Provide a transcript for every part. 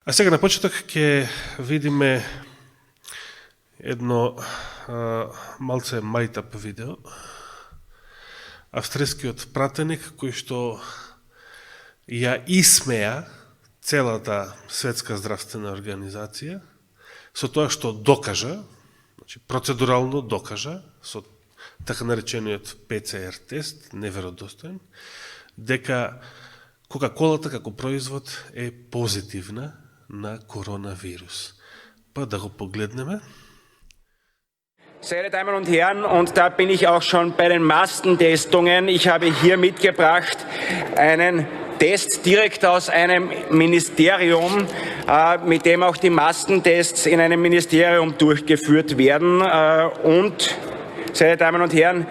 А сега на почеток ќе видиме едно малце мајтап видео. Австрискиот пратеник кој што ја исмеја целата светска здравствена организација со тоа што докажа, значи процедурално докажа со така наречениот ПЦР тест, неверодостоен, дека Кока-колата како производ е позитивна на Coronavirus. Па да го погледнеме. Sehr geehrte Damen und Herren, und da bin ich auch schon bei den Massentestungen. Ich habe hier mitgebracht einen Test direkt aus einem Ministerium, mit dem auch die Massentests in einem Ministerium durchgeführt werden. Und, sehr geehrte Damen und Herren,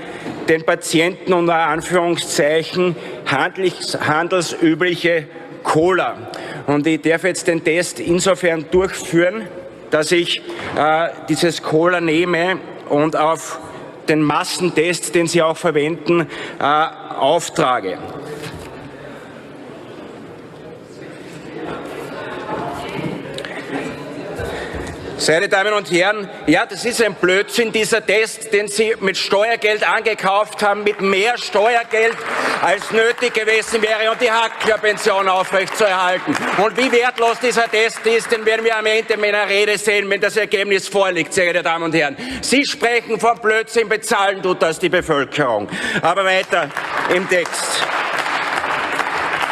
den Patienten unter Anführungszeichen handelsübliche Cola. Und ich darf jetzt den Test insofern durchführen, dass ich dieses Cola nehme und auf den Massentest, den Sie auch verwenden, auftrage. Sehr geehrte Damen und Herren, ja, das ist ein Blödsinn, dieser Test, den Sie mit Steuergeld angekauft haben, mit mehr Steuergeld, als nötig gewesen wäre, um die Hackler-Pension aufrechtzuerhalten. Und wie wertlos dieser Test ist, den werden wir am Ende meiner Rede sehen, wenn das Ergebnis vorliegt, sehr geehrte Damen und Herren. Sie sprechen von Blödsinn, bezahlen tut das die Bevölkerung. Aber weiter im Text.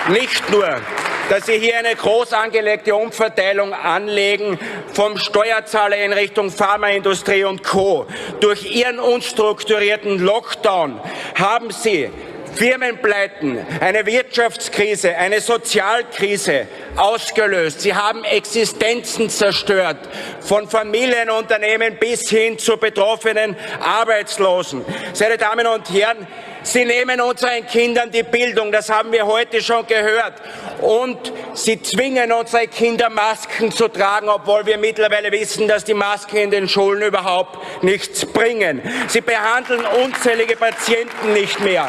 Nicht nur, dass Sie hier eine groß angelegte Umverteilung anlegen vom Steuerzahler in Richtung Pharmaindustrie und Co. Durch Ihren unstrukturierten Lockdown haben Sie Firmenpleiten, eine Wirtschaftskrise, eine Sozialkrise ausgelöst. Sie haben Existenzen zerstört, von Familienunternehmen bis hin zu betroffenen Arbeitslosen. Sehr geehrte Damen und Herren, Sie nehmen unseren Kindern die Bildung, das haben wir heute schon gehört, und Sie zwingen unsere Kinder, Masken zu tragen, obwohl wir mittlerweile wissen, dass die Masken in den Schulen überhaupt nichts bringen. Sie behandeln unzählige Patienten nicht mehr,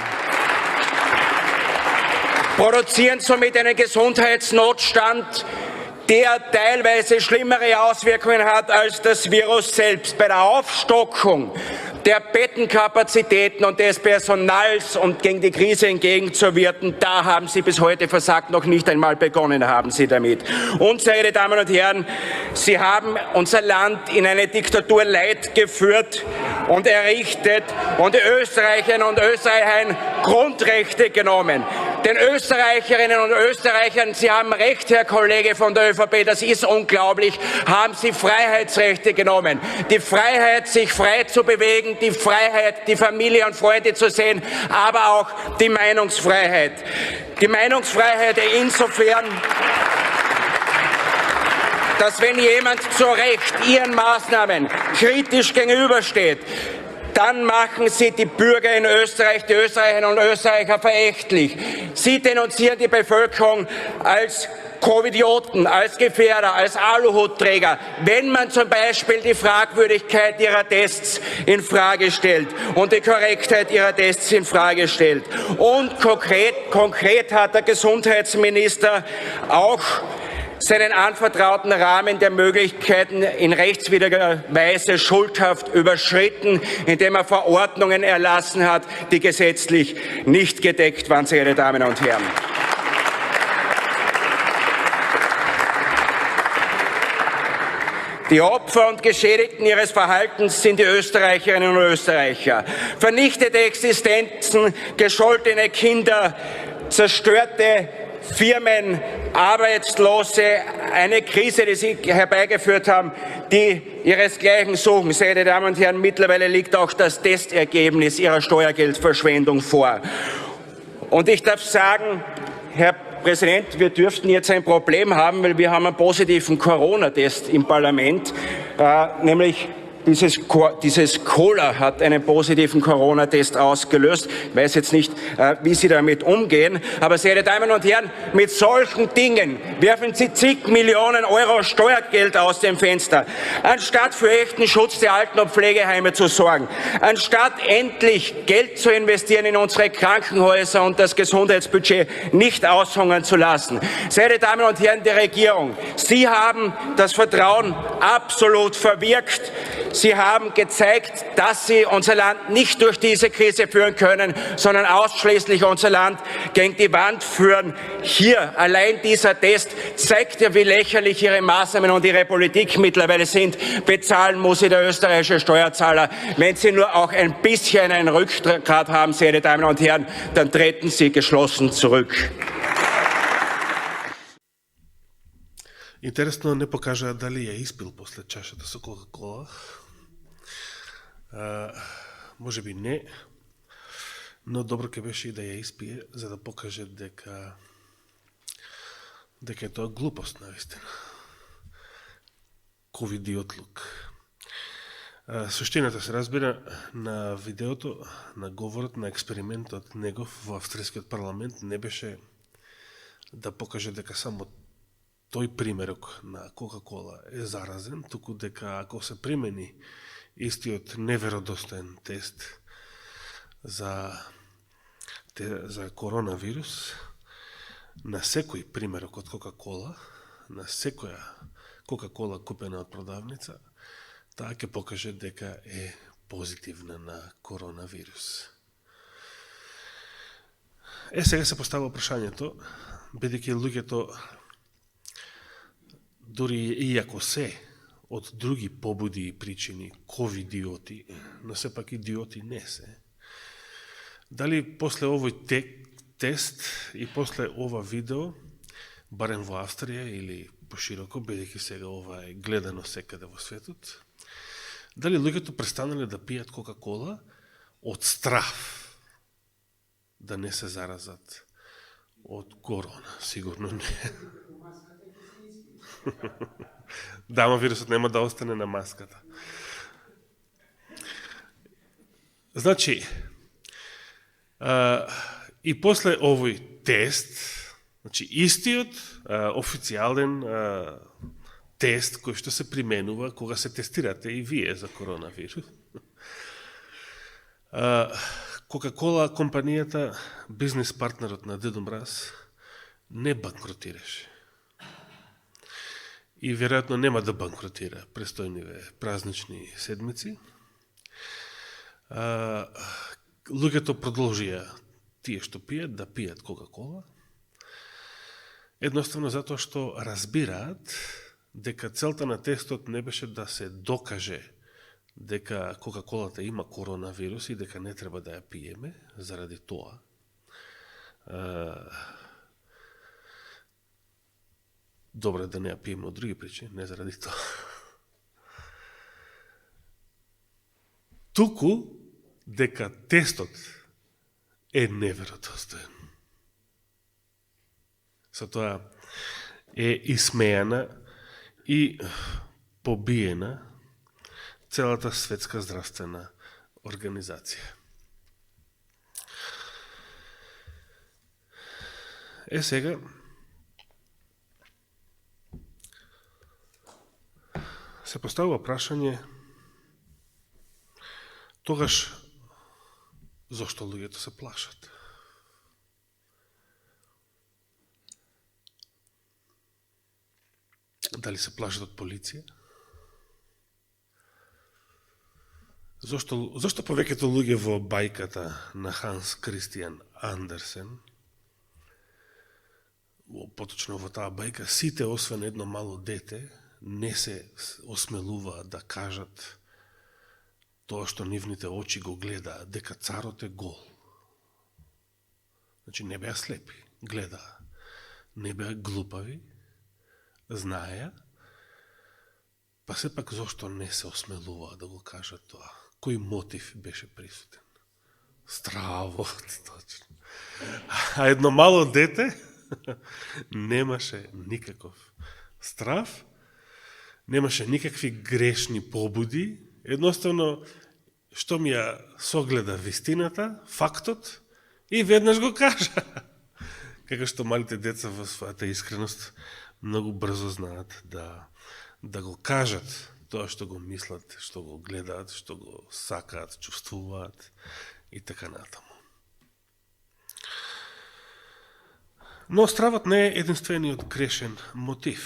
produzieren somit einen Gesundheitsnotstand, der teilweise schlimmere Auswirkungen hat als das Virus selbst. Bei der Aufstockung der Bettenkapazitäten und des Personals und gegen die Krise entgegenzuwirken, da haben Sie bis heute versagt, noch nicht einmal begonnen haben Sie damit. Und, sehr geehrte Damen und Herren, Sie haben unser Land in eine Diktatur Light geführt und errichtet und Österreicherinnen und Österreichern Grundrechte genommen. Den Österreicherinnen und Österreichern, Sie haben recht, Herr Kollege von der ÖVP, das ist unglaublich, haben Sie Freiheitsrechte genommen. Die Freiheit, sich frei zu bewegen, die Freiheit, die Familie und Freunde zu sehen, aber auch die Meinungsfreiheit. Die Meinungsfreiheit insofern, dass wenn jemand zu Recht Ihren Maßnahmen kritisch gegenübersteht, dann machen Sie die Bürger in Österreich, die Österreicherinnen und Österreicher verächtlich. Sie denunzieren die Bevölkerung als Covidioten, als Gefährder, als Aluhutträger, wenn man zum Beispiel die Fragwürdigkeit ihrer Tests in Frage stellt und die Korrektheit ihrer Tests in Frage stellt. Und konkret hat der Gesundheitsminister auch seinen anvertrauten Rahmen der Möglichkeiten in rechtswidriger Weise schuldhaft überschritten, indem er Verordnungen erlassen hat, die gesetzlich nicht gedeckt waren, sehr geehrte Damen und Herren. Die Opfer und Geschädigten ihres Verhaltens sind die Österreicherinnen und Österreicher. Vernichtete Existenzen, gescholtene Kinder, zerstörte Firmen, Arbeitslose, eine Krise, die Sie herbeigeführt haben, die ihresgleichen suchen. Sehr geehrte Damen und Herren, mittlerweile liegt auch das Testergebnis Ihrer Steuergeldverschwendung vor. Und ich darf sagen, Herr Präsident, wir dürften jetzt ein Problem haben, weil wir haben einen positiven Corona-Test im Parlament, nämlich dieses Cola hat einen positiven Corona-Test ausgelöst. Ich weiß jetzt nicht, wie Sie damit umgehen, aber sehr geehrte Damen und Herren, mit solchen Dingen werfen Sie zig Millionen Euro Steuergeld aus dem Fenster. Anstatt für echten Schutz der Alten- und Pflegeheime zu sorgen, anstatt endlich Geld zu investieren in unsere Krankenhäuser und das Gesundheitsbudget nicht aushungern zu lassen. Sehr geehrte Damen und Herren der Regierung, Sie haben das Vertrauen absolut verwirkt. Sie haben gezeigt, dass Sie unser Land nicht durch diese Krise führen können, sondern ausschließlich unser Land gegen die Wand führen. Hier, allein dieser Test zeigt ja, wie lächerlich Ihre Maßnahmen und Ihre Politik mittlerweile sind. Bezahlen muss sie der österreichische Steuerzahler. Wenn Sie nur auch ein bisschen einen Rückgrat haben, sehr geehrte Damen und Herren, dann treten Sie geschlossen zurück. Интересно не покажа дали ја испил после чашата со Кока-Кола. Може би не, но добро ке беше и да ја испие, за да покаже дека е тоа глупост, навистина. Ковидиотлук. Суштината се разбира на видеото, на говорот, на експериментот негов во австрискиот парламент не беше да покаже дека само тој примерок на Кока-Кола е заразен, туку дека ако се примени истиот неверодостоен тест за коронавирус на секој примерок од Кока-Кола, на секоја Кока-Кола купена од продавница, таа ќе покаже дека е позитивна на коронавирус. Сега се поставува прашањето, бидејќи луѓето дури и ако се од други побуди и причини ковидиоти, но сепак идиоти не се, дали после овој тест и после ова видео, барем во Австрија или пошироко, бидејќи сега ова е гледано секаде во светот, дали луѓето престанале да пијат Кока-Кола од страв да не се заразат од корона? Сигурно не. Да, ама вирусот нема да остане на маската. Значи, и после овој тест, значи истиот официјален тест кој што се применува кога се тестирате и вие за коронавирус. Кока-Кола компанијата, бизнес партнерот на Дедо Мраз, не банкротираше. И веројатно нема да банкротира престојниве празнични седмици. Луѓето продолжија тие што пијат да пијат Кока-Кола, едноставно затоа што разбираат дека целта на тестот не беше да се докаже дека Кока-Колата има коронавирус и дека не треба да ја пиеме заради тоа. Добре да не ја пиеме од други причини, не заради тоа. Туку дека тестот е неверодостоен. Со тоа е исмејана и побиена целата светска здравствена организација. Сега се поставува прашање тогаш зошто луѓето се плашат? Дали се плашат од полиција? Зошто повеќето луѓе во бајката на Ханс Кристијан Андерсен, поточно во таа бајка, сите освен едно мало дете не се осмелуваат да кажат тоа што нивните очи го гледаат, дека царот е гол. Значи не беа слепи, гледаа. Не беа глупави, знаеа, па сепак зошто не се осмелуваат да го кажат тоа? Кој мотив беше присутен? Стравот, точно. А едно мало дете немаше никаков страв, немаше никакви грешни побуди, Едноставно, што ми ја согледа вистината, фактот, и веднаш го кажа. Како што малите деца во својата искреност многу брзо знаат да го кажат тоа што го мислат, што го гледаат, што го сакаат, чувствуваат и така натаму. Но стравот не е единствениот грешен мотив.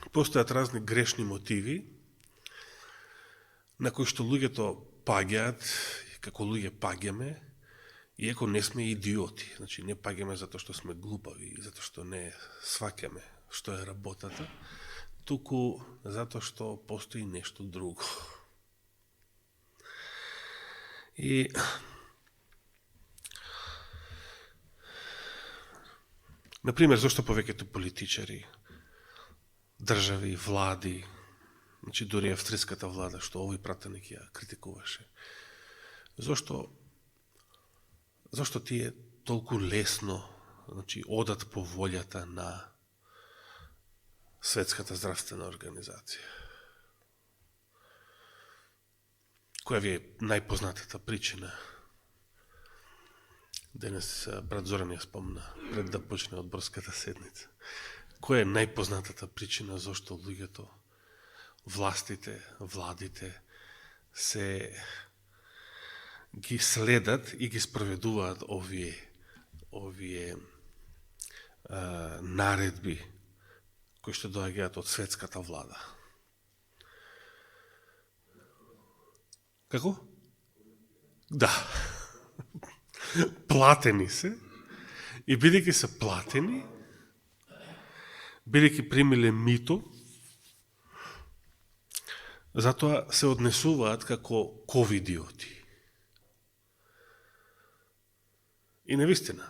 Постојат разни грешни мотиви на кои што луѓето паѓаат, како луѓе паѓаме, иако не сме идиоти. Значи, не паѓаме затоа што сме глупави, затоа што не сваќаме што е работата, туку затоа што постои нешто друго. И например, зашто повеќето политичари, држави, влади, значи дури австриската влада, што овој пратеник ја критикуваше, зашто тие толку лесно, значи, одат по волјата на Светската здравствена организација? Која ви е најпознатата причина? Денес брат Зоран ја спомна, пред да почне одборската седница. Која е најпознатата причина зашто луѓето, властите, владите се ги следат и ги спроведуваат овие наредби кои што доаѓаат од светската влада? Како? Да. Платени се, и бидејќи се платени, бидејќи примиле мито, затоа се однесуваат како ковидиоти. И навистина,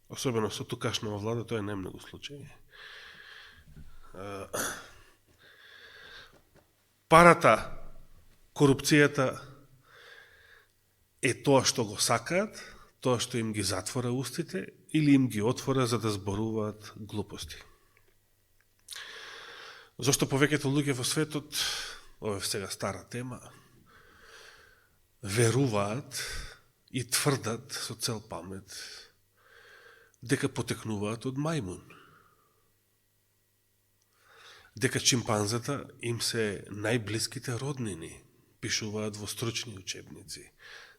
особено со тукашнава влада, тоа е најмногу случаи. Парата, корупцијата е тоа што го сакаат, тоа што им ги затвора устите или им ги отвора за да зборуваат глупости. Зошто повеќето луѓе во светот, ова е сега стара тема, веруваат и тврдат со цел памет дека потекнуваат од мајмун. Дека чимпанзата им се најблиските роднини, пишуваат во стручни учебници.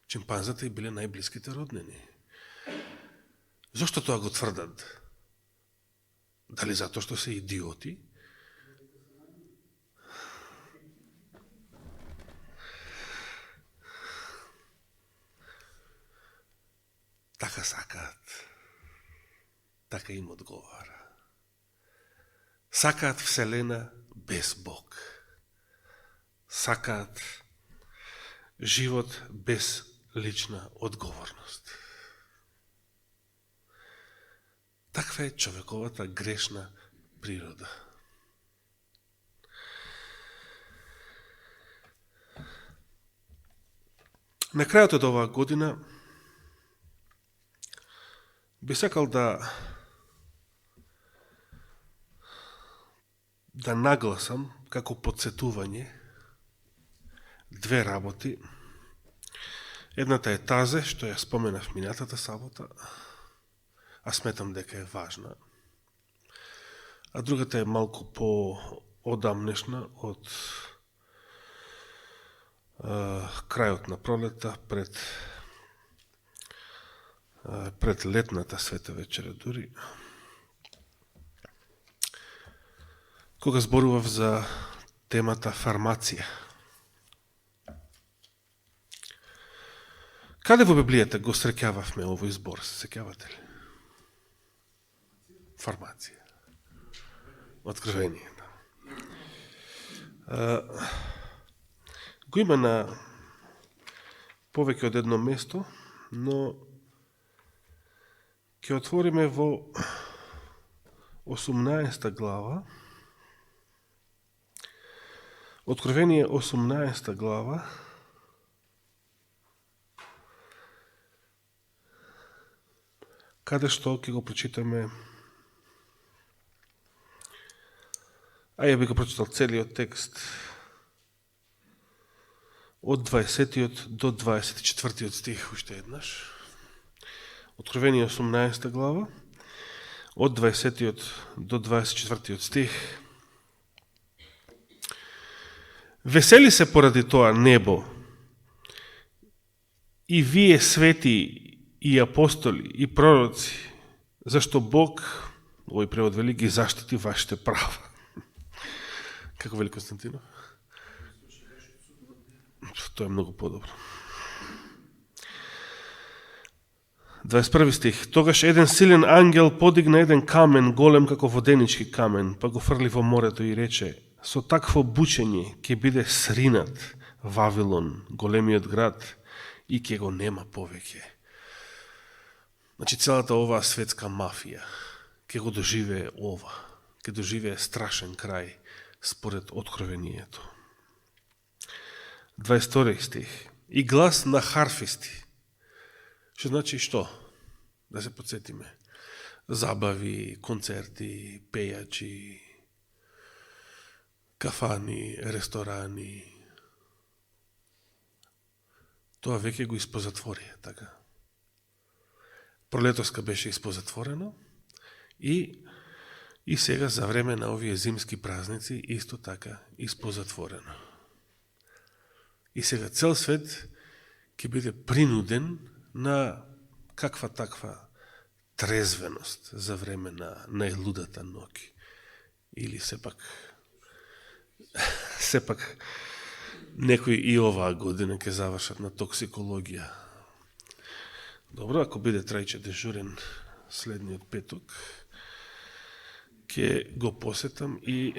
Чимпанзата и биле најблиските роднини. Зошто тоа го тврдат? Дали затоа што се идиоти? Така сакаат. Така им одговара. Сакаат вселена без Бог. Сакаат живот без лична одговорност. Таква е човековата грешна природа. На крајот од оваа година би сакал да нагласам како подсетување две работи. Едната е тазе, што ја споменав минатата сабота, а сметам дека е важна. А другата е малку по-одамнешна од крајот на пролета, пред летната света вечера дури, кога зборував за темата фармација. Каде во Библијата го среќававме овој збор, се сеќавате ли? Фармација. Откровение. Го има на повеќе од едно место, но ќе отвориме во 18 глава, Откровение 18 глава, каде што ќе го прочитаме, ја би го прочитал целиот текст, од 20 до 24 стих, уште еднаш. Откровение 18 глава, од 20 до 24 стих. Весели се поради тоа небо, и вие свети и апостоли и пророци, зашто Бог, овој превод вели, ги заштити вашите права. Како вели Константинов? Тоа е многу подобро. 21 стих. Тогаш еден силен ангел подигна еден камен, голем како воденички камен, па го фрли во морето и рече: со такво бучење ќе биде сринат Вавилон, големиот град, и ќе го нема повеќе. Значи целата оваа светска мафија ќе го доживее ова, ќе доживее страшен крај според откровението. 22 стих. И глас на харфисти. Што значи што? Да се подсетиме. Забави, концерти, пејачи, кафани, ресторани. Тоа веќе го испозатворија, така. Пролетоска беше испозатворено и сега за време на овие зимски празници исто така испозатворено. И сега цел свет ќе биде принуден на каква таква трезвеност за време на најлудата ноќ. Или сепак некои и оваа година ќе завршат на токсикологија. Добро, ако биде трајче дежурен следниот петок, ќе го посетам и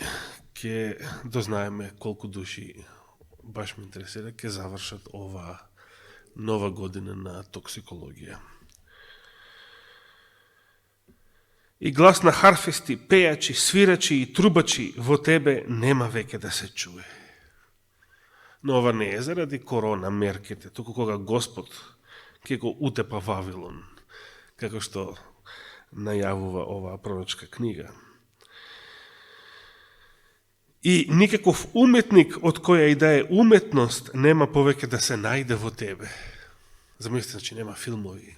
ќе дознаеме колку души, баш ме интересира, ќе завршат оваа нова година на токсикологија. И глас на харфисти, пејачи, свирачи и трубачи во тебе нема веќе да се чуе. Но ова не е заради корона мерките, туку кога Господ ќе го утепа Вавилон, како што најавува оваа пророчка книга. И никаков уметник од која и да е уметност нема повеќе да се најде во тебе. Замислите, значи нема филмови,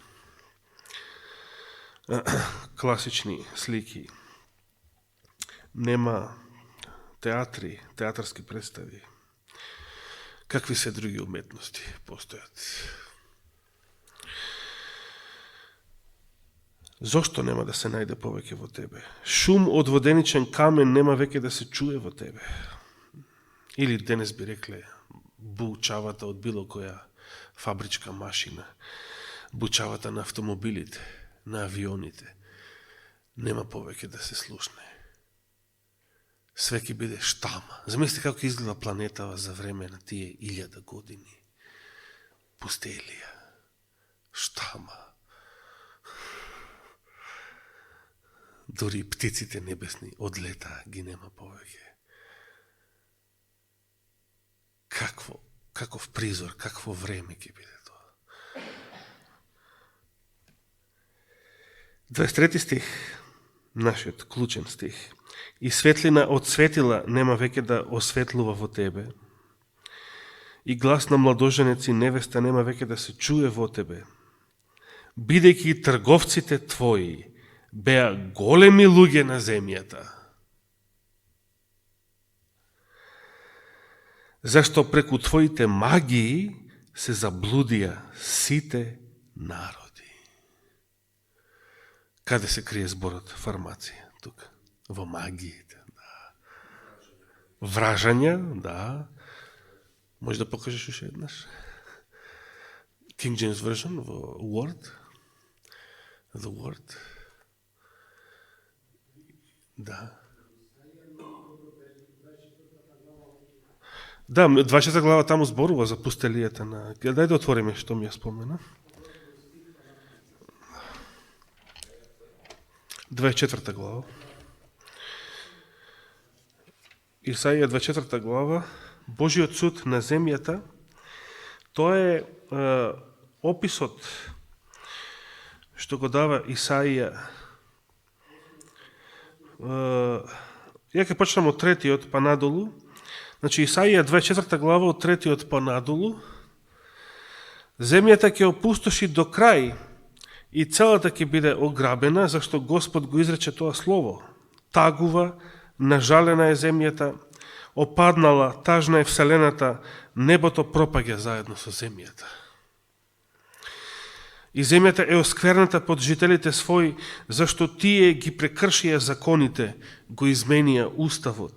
класични слики, нема театри, театарски представи. Какви се други уметности постојат? Зошто нема да се најде повеќе во тебе? Шум од воденичен камен нема веќе да се чуе во тебе. Или денес би рекле бучавата од било која фабричка машина, бучавата на автомобилите, на авионите, нема повеќе да се слушне. Све ќе биде штама. Замислите како ќе изгледа планетава за време на тие 1000 години. Пустелија, штама. Дори птиците небесни од лета ги нема повеќе. Каков призор, какво време ќе биде тоа. 23 стих, нашиот клучен стих. И светлина од светила нема веќе да осветлува во тебе. И глас на младоженеци невеста нема веќе да се чуе во тебе. Бидејќи трговците твои беа големи луѓе на земјата. Зашто преку твоите магии се заблудија сите народи. Каде се крие зборот фармација? Тука. Во магиите. Да. Вражања, да. Може да покажеш уште еднаш? King James Version во Word. The Word. Да. Да, 24 глава таму зборува за пустелијата на... Дај да отвориме што ми ја спомена. 24 глава. Исаија 24 глава. Божиот суд на земјата. Тоа е описот што го дава Исаија. Ја ќе почнам од 3 па надолу. Значи Исаија 24 глава од 3 понадолу, земјата ќе опустоши до крај и целата ќе биде ограбена, зашто Господ го изрече тоа слово. Тагува, нажалена е земјата, опаднала, тажна е вселената, небото пропаѓа заедно со земјата. И земјата е оскверната под жителите своји, зашто тие ги прекршија законите, го изменија уставот,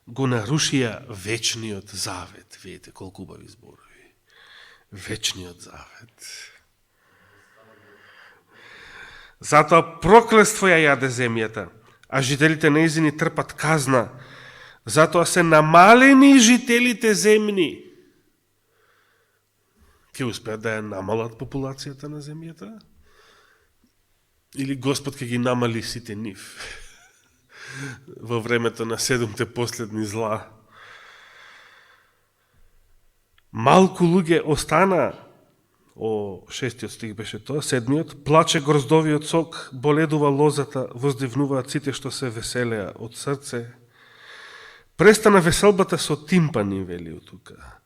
го нарушија вечниот завет. Видите колку убави зборови. Вечниот завет. Затоа проклество ја јаде земјата, а жителите неизини трпат казна. Затоа се намалени жителите земни. Ке успеат да ја намалат популацијата на земјата? Или Господ ке ги намали сите нив во времето на 7 последни зла? Малку луѓе остана, 6 стих беше тоа, 7, плаче гроздовиот сок, боледува лозата, воздивнуваат сите што се веселеа од срце. Престана веселбата со тимпани, вели тука.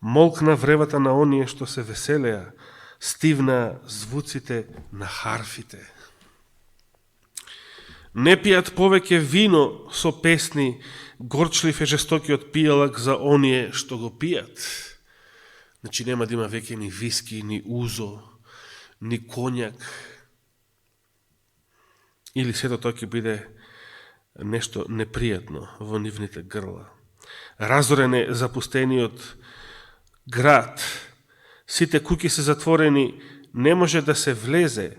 Молкна вревата на оние што се веселеа, стивна звуците на харфите. Не пијат повеќе вино со песни, горчлив е жестокиот пијалак за оние што го пијат. Значи нема да има веќе ни виски, ни узо, ни конјак. Или сето тоа ќе биде нешто непријатно во нивните грла. Разорен е запустениот град, сите куќи се затворени, не може да се влезе,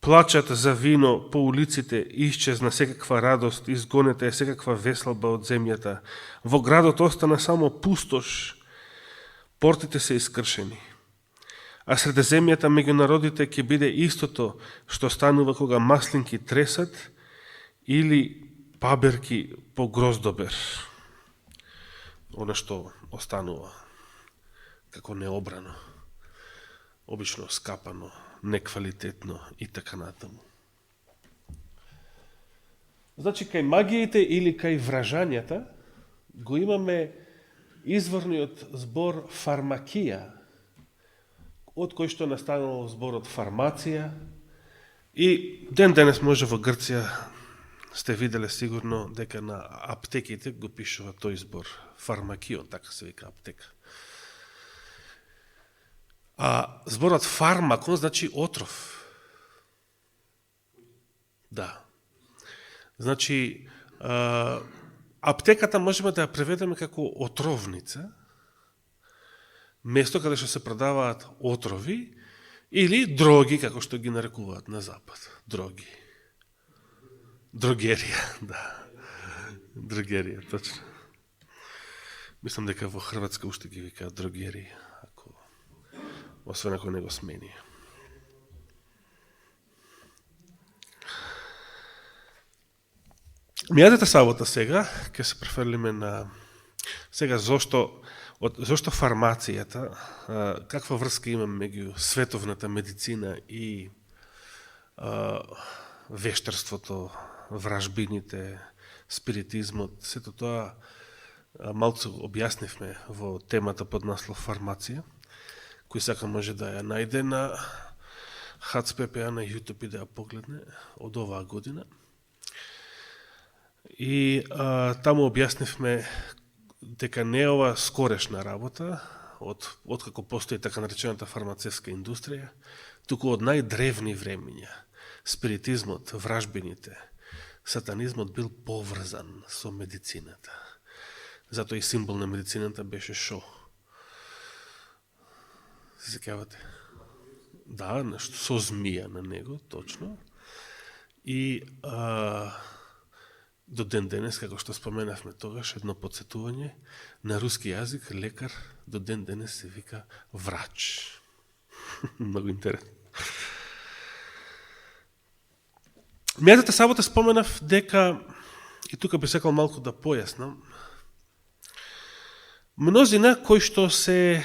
плачат за вино по улиците, исчезна секаква радост, изгонета е секаква веселба од земјата. Во градот остана само пустош, портите се искршени. А среде земјата меѓу народите ќе биде истото што станува кога маслинки тресат или паберки по гроздобер. Она што останува како необрано, обично скапано, неквалитетно и така натаму. Значи, кај магиите или кај вражањата го имаме изворниот збор фармакија, од кој што настанало зборот фармација, и ден денес може во Грција сте виделе сигурно дека на аптеките го пишува тој збор фармакион, така се вика аптека. А зборот фармакон значи отров. Да. Значи, аптеката можеме да ја преведеме како отровница, место каде што се продаваат отрови, или дроги, како што ги нарекуваат на запад. Дроги. Дрогерија, да. Дрогерија, точно. Мислам дека во Хрватска уште ги викаат дрогерија, освен ако не го смени. Мијадата сабота сега, ќе се префрлиме на сега зошто фармацијата, каква врска има меѓу световната медицина и вештарството, вражбините, спиритизмот, сето тоа малку објаснивме во темата под наслов фармација, кој сака може да ја најде на HCPPA на YouTube и да ја погледне од оваа година. И таму објаснивме дека не е ова скорешна работа, од како постои така наречената фармацевска индустрија, туку од најдревни времења. Спиритизмот, вражбините, сатанизмот бил поврзан со медицината. Затоа и символ на медицината беше шо? Се сеќавате? Да, нешто со змија на него, точно. И до ден денес, како што споменавме тогаш, едно подсетување, на руски јазик лекар до ден денес се вика врач. Многу интересно. Мијатата сабота споменав дека, и тука би сакал малку да појаснам, мнозина кои што се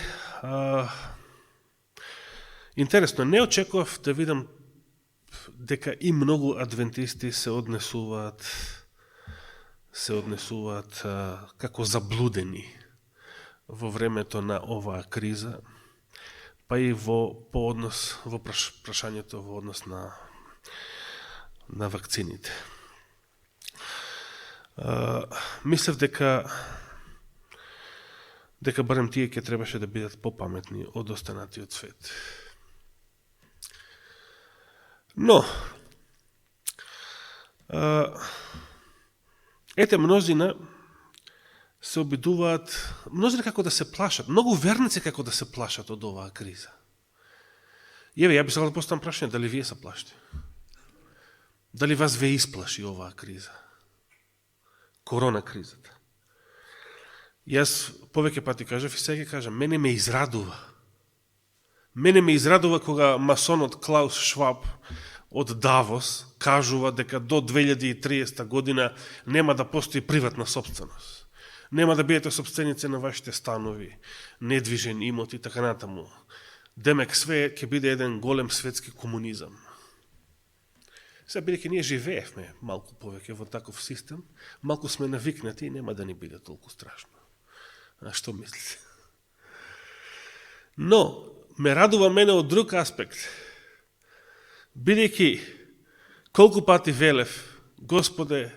интересно, не очекував да видам дека и многу адвентисти се однесуваат се однесуваат како заблудени во времето на оваа криза, па и во прашањето во однос на вакцините. Мислев дека барем тие ќе требаше да бидат попаметни од останатиот свет. Но, ете, мнозина се обидуваат, мнозина како да се плашат, многу верници како да се плашат од оваа криза. Еве, ја би сакал да поставам прашање, дали вие се плашите? Дали вас ве исплаши оваа криза? Корона кризата. Јас повеќе пати кажав и сега кажам, мене ме израдува. Мене ме израдува кога масонот Клаус Шваб од Давос кажува дека до 2030 година нема да постои приватна собственост. Нема да бидете собственици на вашите станови, недвижен имот и така натаму. Демек све ќе биде еден голем светски комунизам. Сега бидејќи ние живеевме малку повеќе во таков систем, малку сме навикнати и нема да ни биде толку страшно. А што мислите? Но, ме радува мене од друг аспект. Бидејќи колку пати велев, Господе,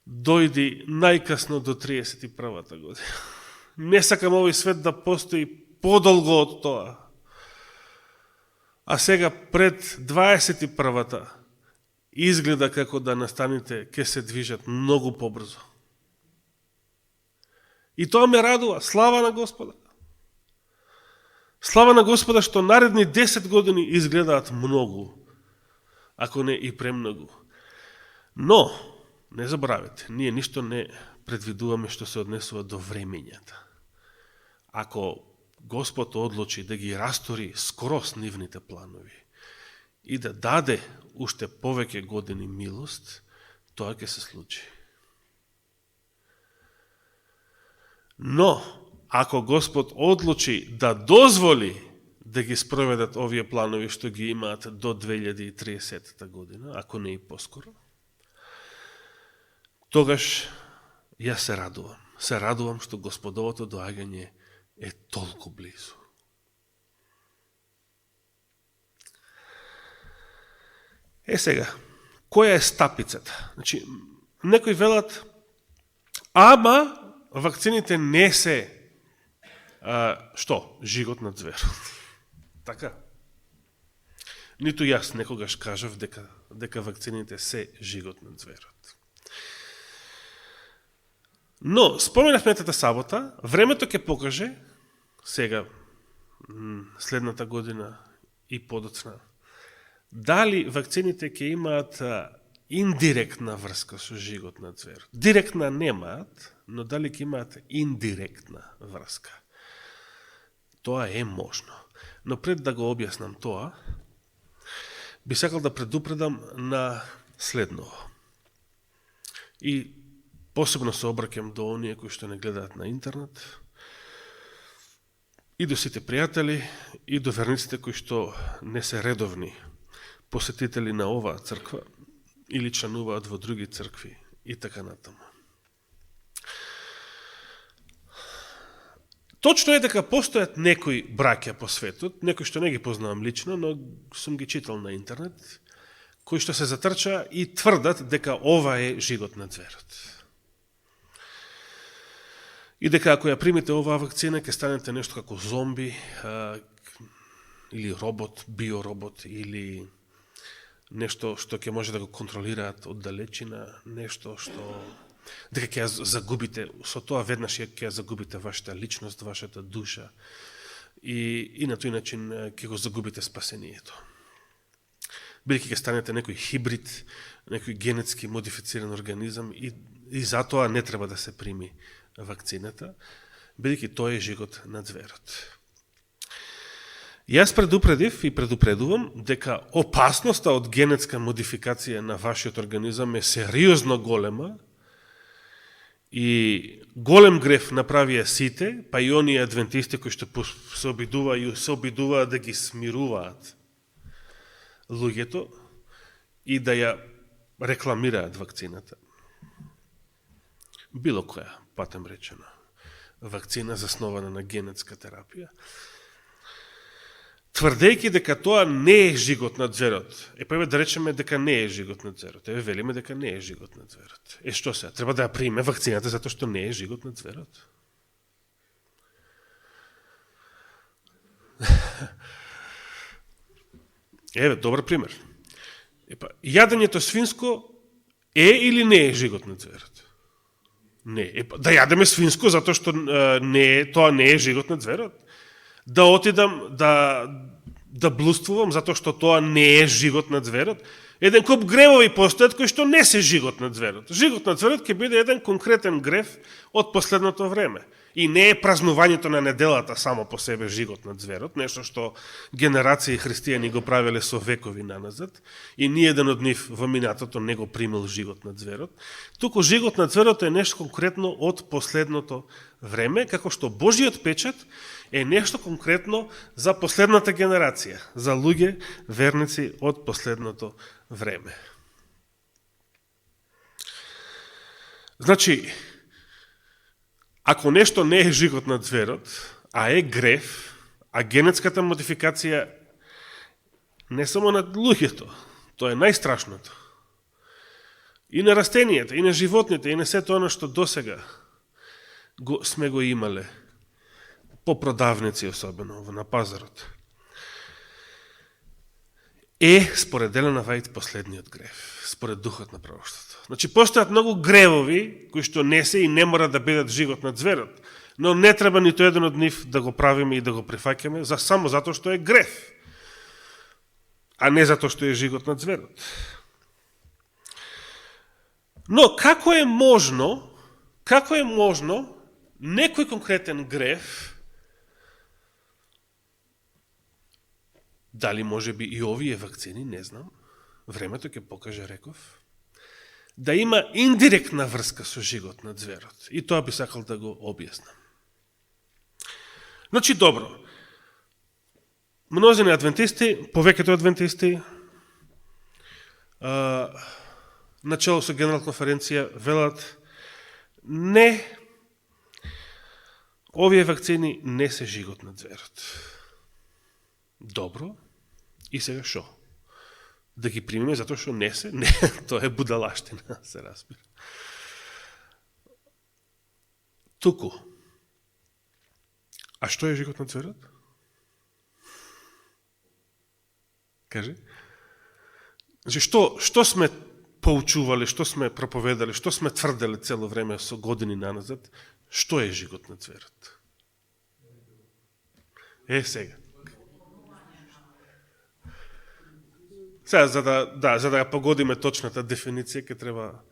дојди најкасно до 31-та година. Не сакам овој свет да постои подолго од тоа. А сега пред 21-та изгледа како да настаните ќе се движат многу побрзо. И тоа ме радува. Слава на Господа. Слава на Господа што наредни 10 години изгледаат многу, ако не и премногу. Но, не забравете, ние ништо не предвидуваме што се однесува до времењата. Ако Господ одлучи да ги растори скрос нивните планови и да даде уште повеќе години милост, тоа ќе се случи. Но, ако Господ одлучи да дозволи да ги спроведат овие планови што ги имаат до 2030 година, ако не и поскоро, тогаш јас се радувам. Се радувам што Господовото доаѓање е толку близу. Сега, која е стапицата? Значи, некои велат, ама вакцините не се жигот на зверот. Така? Ниту јас некогаш кажав дека вакцините се жигот на зверот. Но, споменав метата сабота, времето ќе покаже, сега, следната година и подоцна, дали вакцините ќе имаат индиректна врска со жигот на зверот. Директна немаат, но дали ќе имаат индиректна врска. Тоа е можно. Но пред да го објаснам тоа, би сакал да предупредам на следново. И посебно се обраќам до оние кои што не гледаат на интернет, и до сите пријатели, и до верниците кои што не се редовни посетители на оваа црква, или членуваат во други цркви, и така натаму. Точно е дека постојат некои браќа по светот, некои што не ги познавам лично, но сум ги читал на интернет, кои што се затрча и тврдат дека ова е жигот на зверот. И дека ако ја примите оваа вакцина, ќе станете нешто како зомби, или робот, биоробот, или нешто што ќе може да го контролираат од далечина, нешто што дека ќе ја загубите, со тоа веднаш ќе ја загубите вашата личност, вашата душа и на тој начин ќе го загубите спасението. Бидејќи ќе станете некој хибрид, некој генетски модифициран организам и затоа не треба да се прими вакцината, бидејќи тоа е жигот на зверот. Јас предупредив и предупредувам дека опасноста од генетска модификација на вашиот организам е сериозно голема и голем греф направија сите, па и оние адвентисти кои што се обидуваат да ги смируваат луѓето и да ја рекламираат вакцината. било која, патем речено, вакцина заснована на генетска терапија, тврдејќи дека тоа не е жигот на ѕверот. Еве да речеме дека не е жигот на ձверот. Еве велиме дека не е жигот на ձверот. Што се? Треба да ја приме вакцината затоа што не е жигот на ձверот. Еве, добар пример. Јадењето свинско е или не е жигот на ձверот? Не. Да јадеме свинско затоа што тоа не е жигот на ձверот? Да отидам да блуствувам затоа што тоа не е жигот на ձверот? Еден куп гревови постојат кои што не се жигот на ձверот. Жигот на ձверот ќе биде еден конкретен грев од последното време. И не е празнувањето на неделата само по себе жигот на ձверот, нешто што генерации христијани го правеле со векови наназад, и ниеден од нив во минатото не го примил жигот на ձверот. Туку жигот на ձверот е нешто конкретно од последното време, како што Божиот печат е нешто конкретно за последната генерација, за луѓе верници од последното време. Значи, ако нешто не е жигот на ձверот, а е грев, а генетската модификација не само на луѓето, тоа е најстрашното. И на растенијата, и на животните, и на сето оно што досега сме го имале, по продавници особено, на пазарот, е според Елена Вајд последниот грев, според духот на пророштвото. Значи, постојат многу гревови, кои што не се и не мора да бидат жигот на ձверот, но не треба нито еден од нив да го правиме и да го прифаќаме само затоа што е грев, а не затоа што е жигот на ձверот. Но како е можно некој конкретен грев, дали може би и овие вакцини, не знам, времето ќе покаже, реков, да има индиректна врска со жигот на ձверот. И тоа би сакал да го објаснам. Значи, добро, мнозина адвентисти, повеќето адвентисти, начело со Генерална конференција, велат, не, овие вакцини не се жигот на ձверот. Добро, и сега шо? Да ги примеме затоа што не се? Не, тоа е будалаштина, се разбира. Туку, а што е жигот на ձверот? Кажи. Значи, што сме поучували, што сме проповедали, што сме тврдели цело време со години наназад, што е жигот на ձверот? Сега. Сега, за да ја погодиме точната дефиниција, ќе треба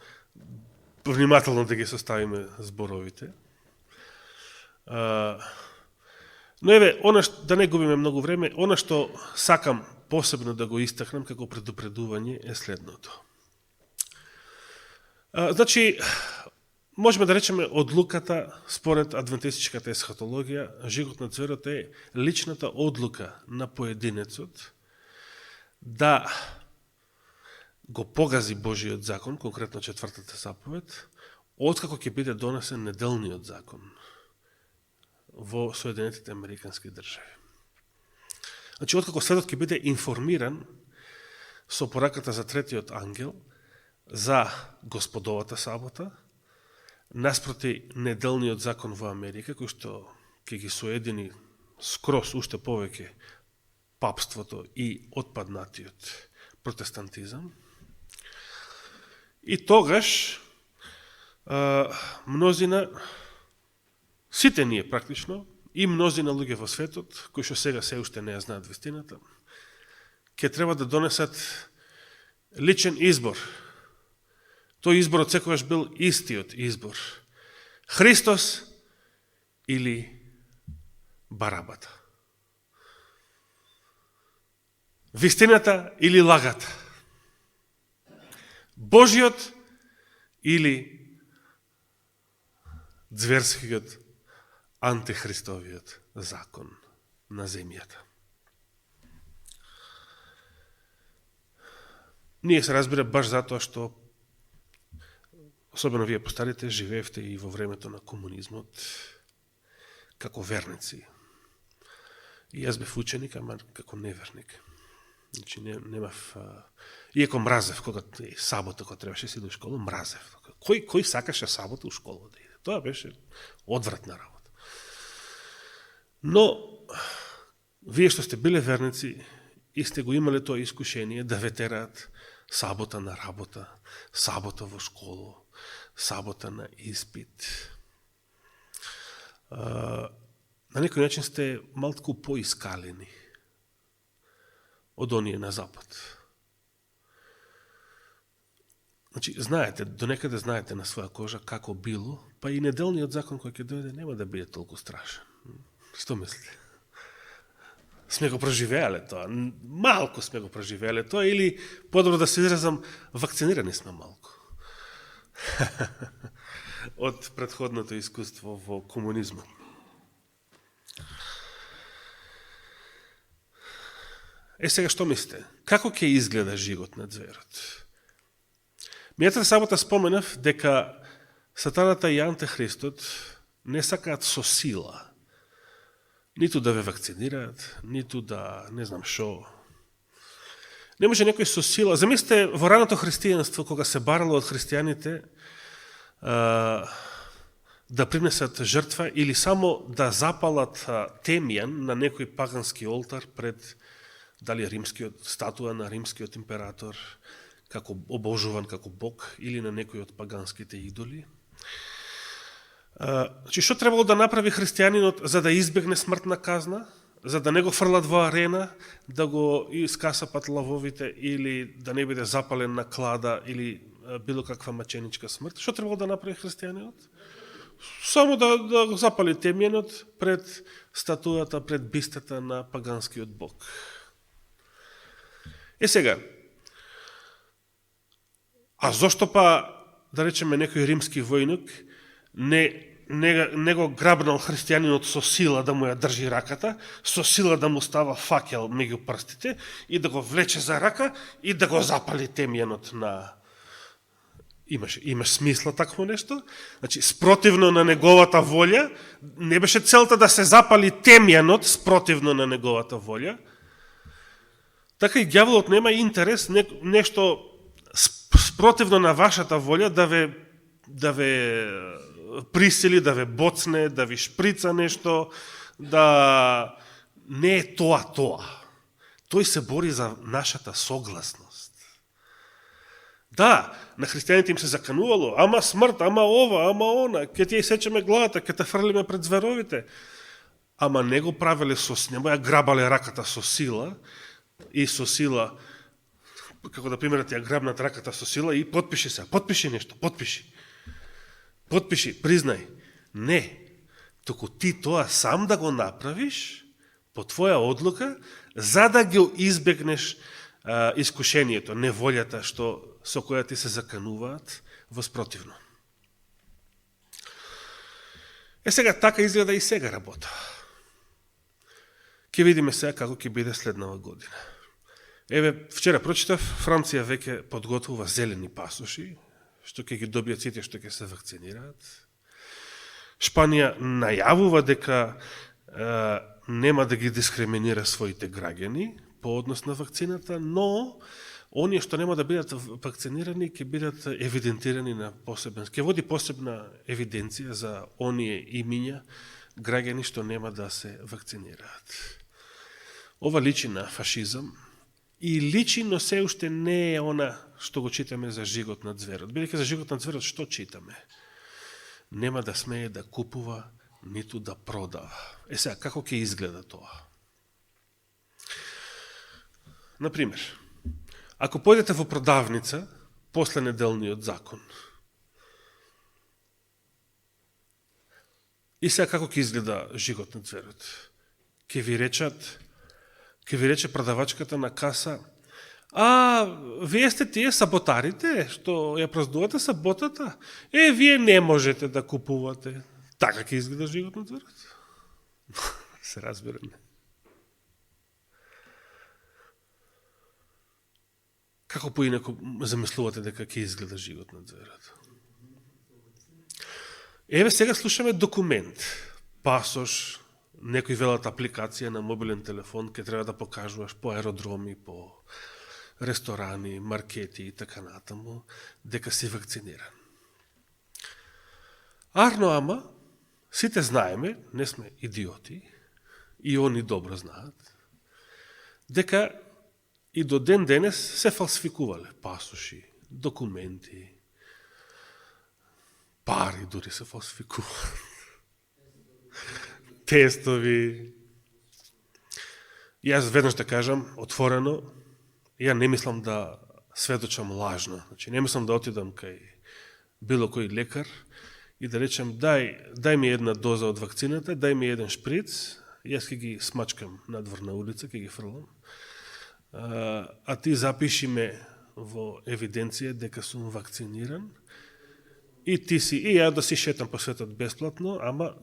внимателно да ги составиме зборовите. Но еве, да не губиме многу време, она што сакам посебно да го истакнам како предупредување е следното. Значи, можеме да речеме одлуката според адвентистичката есхатологија, жигот на ձверот е личната одлука на поединецот да го погази Божиот закон, конкретно четвртата заповед, откако ќе биде донесен неделниот закон во Соединетите Американски држави. Значи, откако светот ќе биде информиран со пораката за третиот ангел за Господовата сабота, наспроти неделниот закон во Америка, кој што ќе ги соедини скрос уште повеќе папството и отпаднатиот протестантизам. И тогаш мнозина, сите ние практично, и мнозина луѓе во светот, кои што сега се уште не ја знаат вистината, ќе треба да донесат личен избор. Тој изборот секогаш бил истиот избор. Христос или Барабата. Вистината или лагата. Божиот или ձверскиот антихристовиот закон на земјата. Ние се разбира баш затоа што особено вие постарите, живеевте и во времето на комунизмот како верници. И јас бев ученик, ама како неверник. Значи, немав... Иако мразев, кога сабота, кога требаше си до школа, мразев. Кој сакаше сабота у школа да иде? Тоа беше одвратна работа. Но, вие што сте биле верници и сте го имале тоа искушение да ве тераат сабота на работа, сабота во школа, сабота на испит. На некој начин сте малтку поискалени од оние на запад. Значи, знаете, донекаде знаете на своја кожа како било, па и неделниот закон кој ќе дојде нема да биде толку страшен. Што мислите? Сме го проживеале тоа. Малку сме го проживеале тоа, или, подобро да се изразам, вакцинирани сме малку. Од претходното искуство во комунизмот. Сега што мислите? Како ќе изгледа живот на зверот? Мијатата сабота споменав дека сатаната и антихристот не сакаат со сила ниту да ве вакцинираат, ниту да не знам шо. Не може некој со сила. Замислите во раното христијанство, кога се барало од христијаните да принесат жртва или само да запалат темјан на некој пагански олтар пред дали римскиот статуа на римскиот император, како обожуван како бог, или на некој од паганските идоли. Значи, што требало да направи христијанинот за да избегне смртна казна, за да не го фрлат во арена, да го искасапат лавовите или да не биде запален на клада или било каква маченичка смрт? Што требало да направи христијанинот? Само да го запали темјенот пред статуата, пред бистата на паганскиот бог. Сега, а зошто па, да речеме, некој римски војник не го грабнал христијанинот со сила да му ја држи раката, со сила да му става факел меѓу прстите и да го влече за рака и да го запали темјенот на... Имаш смисла такво нешто? Значи, спротивно на неговата волја, не беше целта да се запали темјанот спротивно на неговата волја, така и ѓаволот нема интерес нешто спротивно на вашата волја да ве присили, да ве боцне, да ви шприца нешто, да не е тоа. Тој се бори за нашата согласност. Да, на христијаните им се заканувало, ама смрт, ама ова, ама она, ќе ти ја сечеме главата, ќе те фрлиме пред зверовите. Ама не го правеле не ја грабале раката со сила, и со сила, како да примерот ја грабнат раката со сила и подпиши нешто, подпиши, признај. Не, току ти тоа сам да го направиш по твоја одлука, за да ги избегнеш искушението, неволјата со која ти се закануваат во спротивно. Сега така изгледа и сега работа. Ке видиме сега како ќе биде следнава година. Вчера прочитав, Франција веќе подготвува зелени пасоши, што ќе ги добијат сите што ќе се вакцинираат. Шпанија најавува дека нема да ги дискриминира своите граѓани по однос на вакцината, но оние што нема да бидат вакцинирани ќе бидат евидентирани на посебен, ќе води посебна евиденција за оние имиња граѓани што нема да се вакцинираат. Ова личи на фашизам и личи, но се уште не е она што го читаме за жигот на зверот. Бидејќи за жигот на зверот што читаме? Нема да смее да купува, ниту да продава. Сега, како ќе изгледа тоа? Например, ако појдете во продавница после неделниот закон, и сега како ќе изгледа жигот на зверот? Ќе ви рече продавачката на каса: вие сте тие саботарите, што ја празнувате саботата? Вие не можете да купувате. Така ќе изгледа жигот на зверот? Се разбираме. Како поинаку замислувате дека ќе изгледа жигот на зверот? Еве сега слушаме документ, пасош, некои велат апликација на мобилен телефон, ке треба да покажуваш по аеродроми, по ресторани, маркети и така натаму, дека си вакциниран. Арно ама, сите знаеме, не сме идиоти, и они добро знаат, дека и до ден денес се фалсификувале пасоши, документи, пари дури се фалсификуваат, тестови. Јас веднаш да кажам, отворено, ја не мислам да сведочам лажно. Значи, не мислам да отидам кај било кој лекар и да речем, дај ми една доза од вакцината, дај ми еден шприц, јас ќе ги смачкам надвор на улица, ќе ги фрлам, а ти запиши ме во евиденција дека сум вакциниран и ти си, и ја да си шетам по светот бесплатно, ама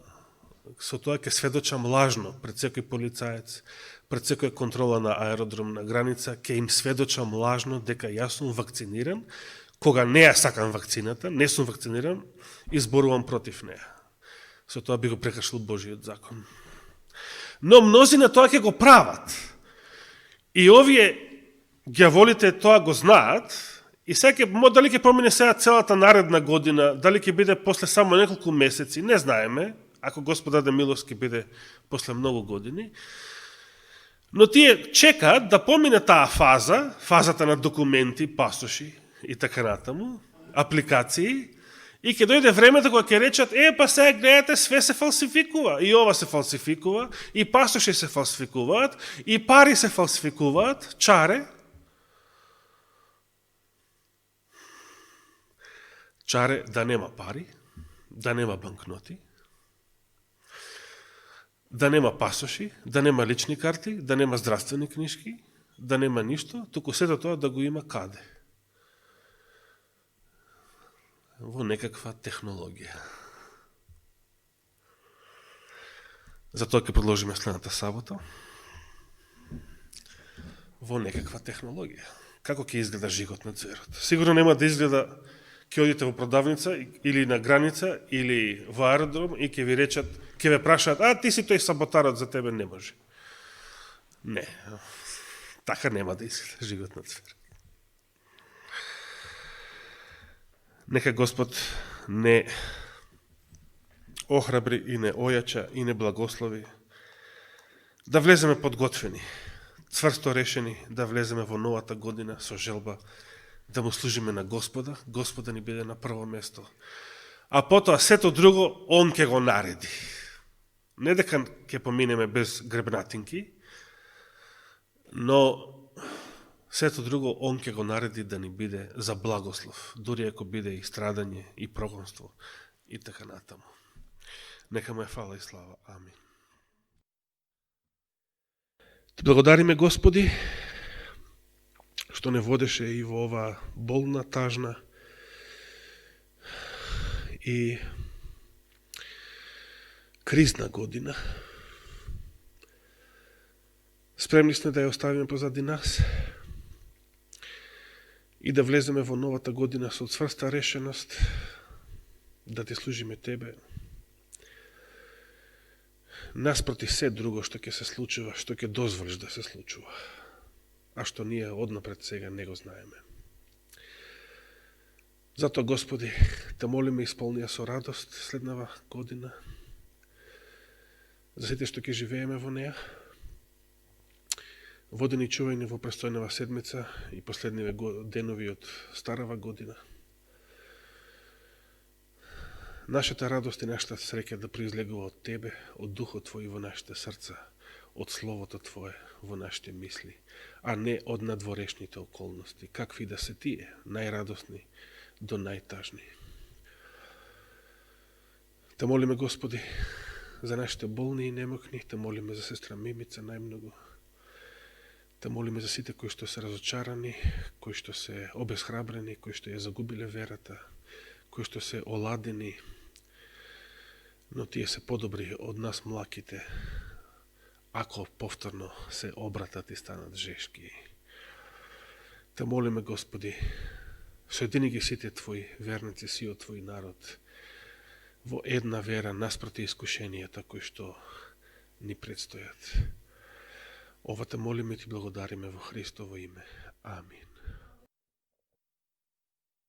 со тоа ќе сведочам лажно пред секој полицаец, пред секоја контрола на аеродром, на граница, ќе им сведочам лажно дека јас сум вакциниран, кога не ја сакам вакцината, не сум вакциниран, и зборувам против неја. Со тоа би го прекршил Божиот закон. Но мнозина тоа ќе го прават. И овие ѓаволите тоа го знаат, и сега дали ќе промине сега целата наредна година, дали ќе биде после само неколку месеци, не знаеме, ако Господ даде милост ќе биде после многу години, но тие чекаат да помине таа фаза, фазата на документи, пасоши и така натаму, апликации, и ќе дојде времето кога ќе речат, па сега гледате, све се фалсификува, и ова се фалсификува, и пасоши се фалсификуваат, и пари се фалсификуваат, чаре. Чаре да нема пари, да нема банкноти, да нема пасоши, да нема лични карти, да нема здравствени книжки, да нема ништо, туку сето тоа да го има каде? Во некаква технологија. Затоа ќе продолжиме следната сабота. Во некаква технологија. Како ќе изгледа жигот на цверот? Сигурно нема да изгледа, ќе одите во продавница или на граница или во аеродром и ќе ви речат, ќе ве прашаат, ти си тој саботарот, за тебе не може. Не, така нема да изгледа жигот на цверот. Нека Господ не охрабри и не ојача и не благослови да влеземе подготвени, цврсто решени да влеземе во новата година со желба да му служиме на Господа, Господа ни биде на прво место, а потоа сето друго Он ќе го нареди. Не дека ќе поминеме без гребнатинки, но сето друго Он ќе го нареди да ни биде за благослов, дури ако биде и страдање, и прогонство, и така натаму. Нека му е фала и слава. Амин. Ти благодариме, Господи, што не водеше и во оваа болна, тажна и кризна година. Спремни сме да ја оставиме позади нас и да влеземе во новата година со цврста решеност да ти служиме Тебе. Наспроти се друго што ќе се случува, што ќе дозволиш да се случува, а што ние однапред сега не го знаеме. Затоа, Господи, те молиме исполнија со радост следнава година, за сите што ќе живееме во неа. Водени чувајни во престојнава седмица и последниве денови од старава година. Нашата радост и нашата среќа да произлегува од Тебе, од Духот Твој во нашите срца, од Словото Твое во нашите мисли, а не од надворешните околности, какви да се тие, најрадосни до најтажни. Те молиме, Господи, за нашите болни и немокни, те молиме за сестра Мимица најмногу. Те молиме за сите кои што се разочарани, кои што се обесхрабрени, кои што ја загубиле верата, кои што се оладени, но тие се подобри од нас млаките, ако повторно се обратат и станат жешки. Те молиме, Господи, соедини ги сите Твои верници, сиот Твој народ, во една вера наспроти искушенијата кои што ни предстојат. Ова те молиме и ти благодариме во Христово име. Амин.